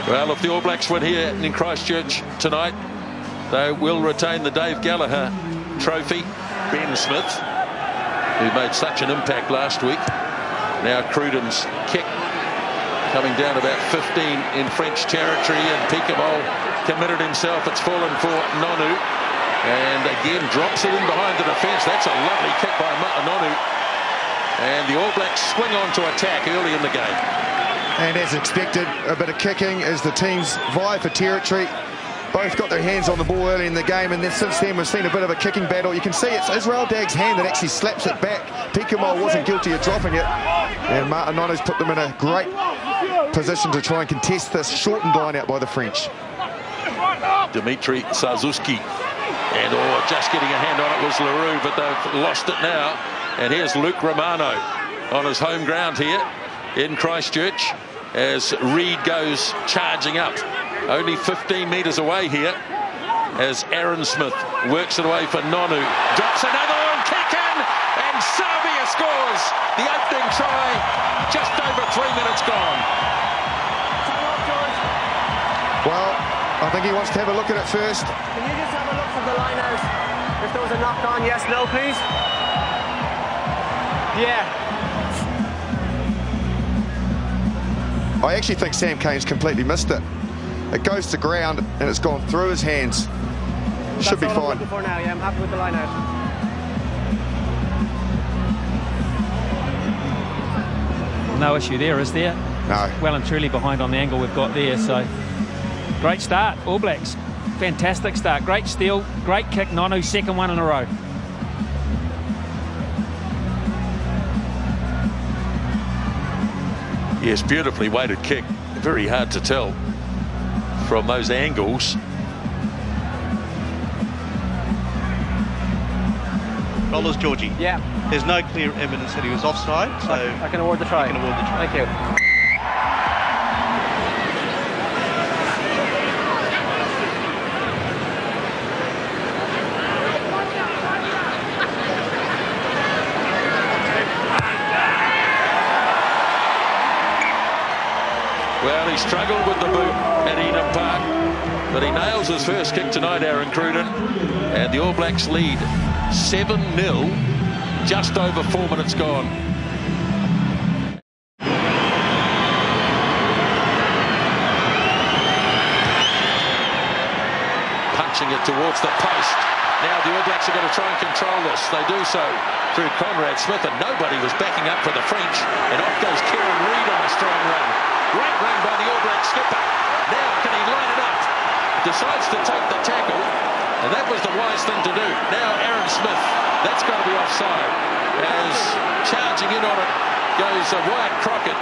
Well, if the All Blacks win here in Christchurch tonight, they will retain the Dave Gallaher trophy. Ben Smith, who made such an impact last week. Now Cruden's kick coming down about 15 in French territory, and Peekabol committed himself. It's fallen for Nonu, and again drops it in behind the defence. That's a lovely kick by Nonu, and the All Blacks swing on to attack early in the game. And as expected, a bit of kicking as the teams vie for territory. Both got their hands on the ball early in the game, and then since then we've seen a bit of a kicking battle. You can see it's Israel Dagg's hand that actually slaps it back. Peekabol wasn't guilty of dropping it, and Martin Nonu's put them in a great position to try and contest this shortened line out by the French. Dimitri Sarzuski, and just getting a hand on it was LaRue, but they've lost it now. And here's Luke Romano on his home ground here in Christchurch as Reid goes charging up. Only 15 metres away here as Aaron Smith works it away for Nonu. Drops another one, kick in, and Serbia scores the opening try. Just over 3 minutes gone. Well, I think he wants to have a look at it first. Can you just have a look from the line out? If there was a knock on, yes, no, please? Yeah. I actually think Sam Cane's completely missed it. It goes to ground and it's gone through his hands. Should be fine. That's all I'm looking for now. Yeah, I'm happy with the line out. No issue there, is there? No. Well and truly behind on the angle we've got there, so great start, All Blacks. Fantastic start, great steal, great kick, Nonu, second one in a row. Yes, beautifully weighted kick. Very hard to tell from those angles. Dollars, Georgie. Yeah. There's no clear evidence that he was offside, so I can award the try. You can award the try. Thank you. Well, he struggled with the boot at Eden Park, but he nails his first kick tonight, Aaron Cruden, and the All Blacks lead 7-0, just over 4 minutes gone. Punching it towards the post. Now the All Blacks are going to try and control this. They do so through Conrad Smith, and nobody was backing up for the French, and off goes Kieran Reid on a strong run. Great run by the All Black skipper. Now can he line it up? Decides to take the tackle, and that was the wise thing to do. Now Aaron Smith, that's got to be offside, as charging in on it goes Wyatt Crockett.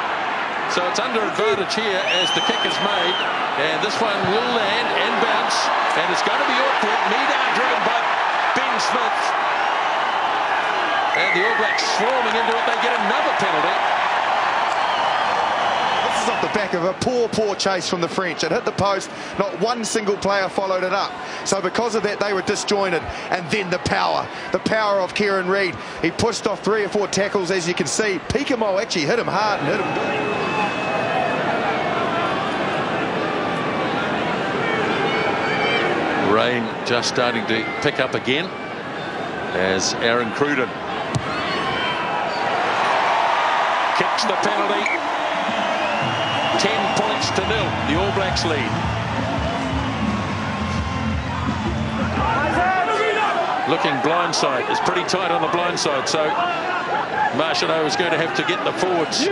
So it's under advantage here as the kick is made, and this one will land and bounce, and it's going to be awkward. Midar driven by Ben Smith, and the All Blacks swarming into it. They get another penalty. This is off the back of a poor chase from the French. It hit the post, not one single player followed it up. So because of that, they were disjointed. And then the power of Kieran Reid. He pushed off 3 or 4 tackles, as you can see. Peekabol actually hit him hard and hit him good. Rain just starting to pick up again as Aaron Cruden kicks the penalty. 10 points to 0, the All Blacks lead. Looking blindside, it's pretty tight on the blind side, so Marchionneau is going to have to get the forwards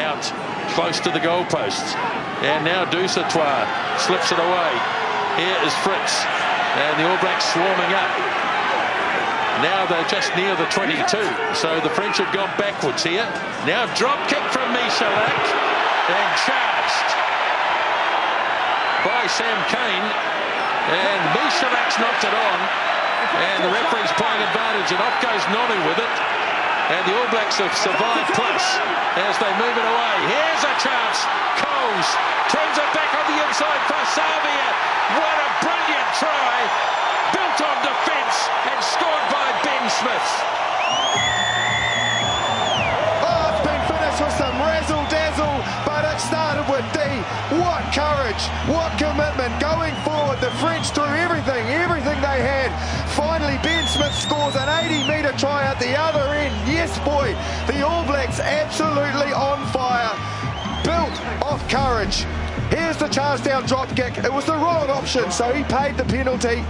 out close to the goalposts. And now Dusatoir slips it away. Here is Fritz, and the All Blacks swarming up. Now they're just near the 22, so the French have gone backwards here. Now drop kick from Michalak. And charged by Sam Cane, and Michalak's knocked it on, and the referee's playing advantage, and off goes Nonu with it, and the All Blacks have survived plus as they move it away. Here's a chance. Coles turns it back on the inside for Serbia. What a brilliant try, built on defence and scored by Ben Smith. Oh, it's been finished with some razzle-dazzle, but it started with D. What courage, what commitment, going forward. The French threw everything they had. Finally, Ben Smith scores an 80-metre try at the other end. Yes, boy, the All Blacks absolutely on fire, built of courage. Here's the charge down drop kick. It was the wrong option, so he paid the penalty.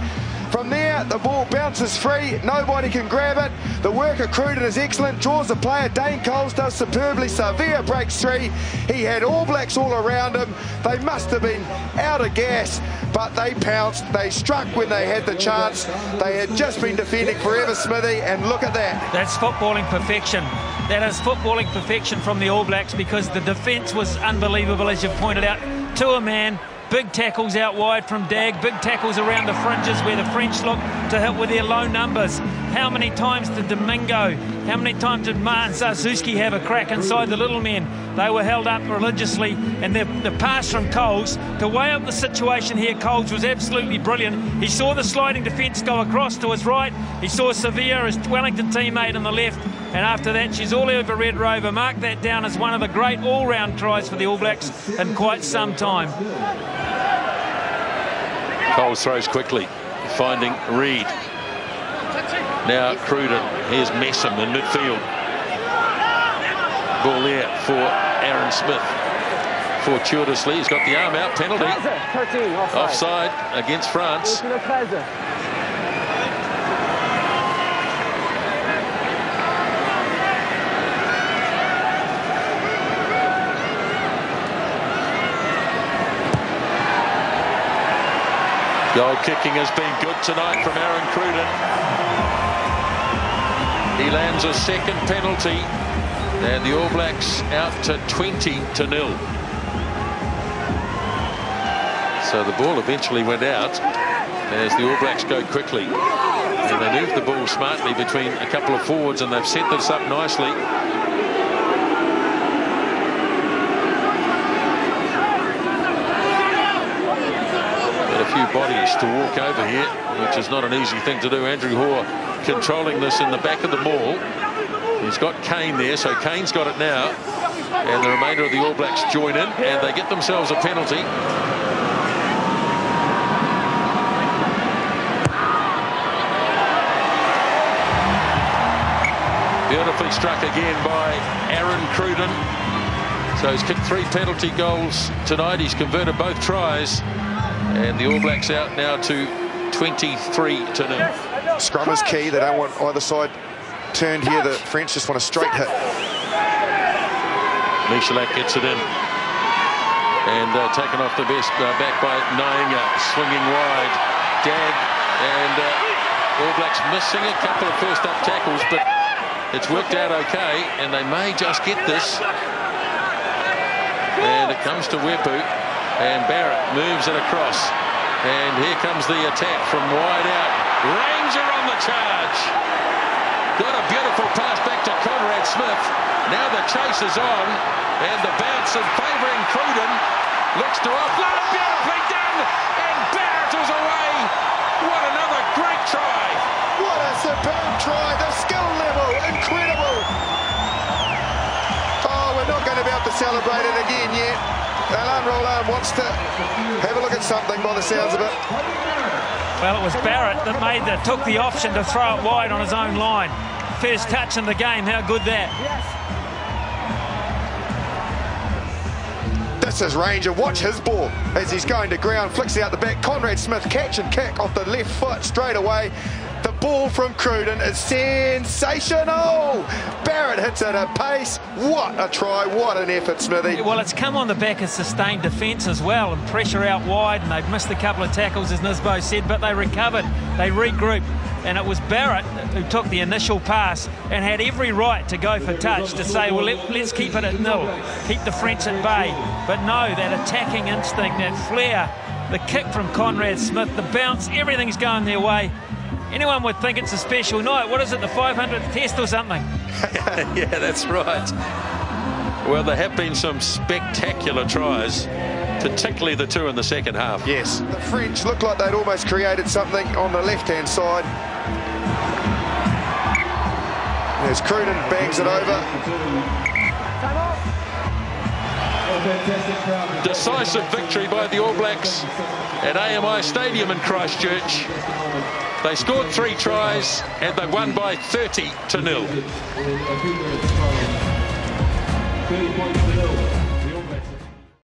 From there, the ball bounces free. Nobody can grab it. The work of Cruden is excellent. Draws the player. Dane Coles does superbly. Savia breaks three. He had All Blacks all around him. They must have been out of gas, but they pounced. They struck when they had the chance. They had just been defending forever, Smithy, and look at that. That's footballing perfection. That is footballing perfection from the All Blacks, because the defence was unbelievable, as you've pointed out. To a man. Big tackles out wide from Dag, big tackles around the fringes where the French look to hit with their low numbers. How many times did Domingo, how many times did Martin Zarzuski have a crack inside the little men? They were held up religiously, and the pass from Coles to weigh up the situation here, Coles was absolutely brilliant. He saw the sliding defence go across to his right, he saw Sevilla, his Wellington teammate, on the left, and after that she's all over Red Rover. Mark that down as one of the great all-round tries for the All Blacks in quite some time. Coles throws quickly, finding Reid. Now Cruden, here's Messam in midfield. Ball there for Aaron Smith. Fortuitously, he's got the arm out, penalty. 13, Offside against France. Goal kicking has been good tonight from Aaron Cruden. He lands a second penalty, and the All Blacks out to 20-0. So the ball eventually went out as the All Blacks go quickly. And they move the ball smartly between a couple of forwards, and they've set this up nicely. A few bodies to walk over here, which is not an easy thing to do. Andrew Hoare controlling this in the back of the maul. He's got Kane there, so Kane's got it now, and the remainder of the All Blacks join in, and they get themselves a penalty. Beautifully struck again by Aaron Cruden. So he's kicked 3 penalty goals tonight. He's converted both tries. And the All Blacks out now to 23-0. Scrum is key. They don't want either side turned here. The French just want a straight hit. Michalak gets it in. And taken off the best back by Nainga. Swinging wide. Dag and All Blacks missing a couple of first up tackles, but it's worked out okay. And they may just get this. And it comes to Wepu. And Barrett moves it across. And here comes the attack from wide out. Ranger on the charge. Got a beautiful pass back to Conrad Smith. Now the chase is on. And the bounce in favouring Cruden. Looks to offload. Beautifully done. And Barrett is away. What another great try. What a superb try. The skill level, incredible. Oh, we're not going to be able to celebrate it again yet. Alain Roland wants to have a look at something by the sounds of it. Well, it was Barrett that took the option to throw it wide on his own line. First touch in the game, how good that. This is Ranger, watch his ball as he's going to ground, flicks out the back. Conrad Smith catch and kick off the left foot straight away. The ball from Cruden is sensational. Barrett hits it at pace. What a try, what an effort, Smithy. Well, it's come on the back of sustained defence as well, and pressure out wide, and they've missed a couple of tackles, as Nisbo said, but they recovered, they regrouped, and it was Barrett who took the initial pass and had every right to go for touch, to say, well, let's keep it at 0, keep the French at bay. But no, that attacking instinct, that flair, the kick from Conrad Smith, the bounce, everything's going their way. Anyone would think it's a special night. What is it, the 500th test or something? Yeah, that's right. Well, there have been some spectacular tries, particularly the 2 in the second half. Yes, the French looked like they'd almost created something on the left-hand side. As Cruden bangs it over. Decisive victory by the All Blacks at AMI Stadium in Christchurch. They scored 3 tries and they won by 30-0. 30 points to 0.